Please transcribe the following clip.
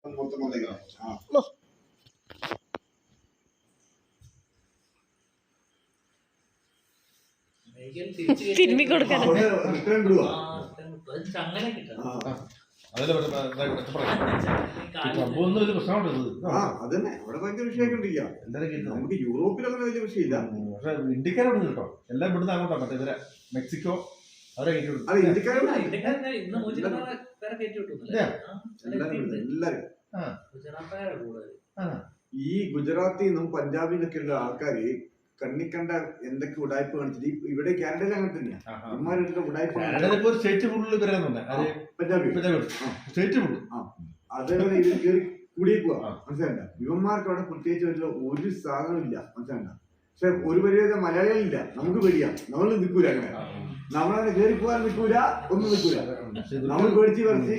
മൊത്തം വന്നേക്കണം. തിരുമ്മി കൊടുക്കാൻ അതന്നെ അവിടെ ഭയങ്കര വിഷയമായിക്കൊണ്ടിരിക്കുക. നമുക്ക് യൂറോപ്പിൽ അങ്ങനെ വലിയ വിഷയമില്ല. പക്ഷെ ഇന്ത്യക്കാരോട് കേട്ടോ എല്ലാം ഇവിടുന്ന് അങ്ങോട്ടാ മറ്റേ ഇവരെ മെക്സിക്കോ അവരെ അത് ഇന്ത്യക്കാരോട് ഈ ഗുജറാത്തിൽ നിന്നും പഞ്ചാബിൽ നിന്നൊക്കെ ഉള്ള ആൾക്കാര് കണ്ണിക്കണ്ട എന്തൊക്കെ ഉടായ്പ കാണിച്ചിട്ട് ഇവിടെ കാനഡയിൽ അങ്ങനെ തന്നെയാ. ഇമാരുടെ ഉടായ്പ state full Punjabi state full അതേപോലെ ഇതിൽ കയറി കൂടിയേക്കുക. മനസ്സിലായില്ല. ഇവന്മാർക്ക് അവിടെ പ്രത്യേകിച്ച് ഒരു സാധനം ഇല്ല. മനസ്സിലായില്ല. പക്ഷെ ഒരു പരിധി മലയാളികളില്ല. നമുക്ക് പേടിയാ. നമ്മൾ നിൽക്കൂല. അങ്ങനെ നമ്മളങ്ങനെ കയറി പോകാൻ നിൽക്കൂല, ഒന്നും നിൽക്കൂല. നമ്മൾ പേടിച്ച് പറിച്ച്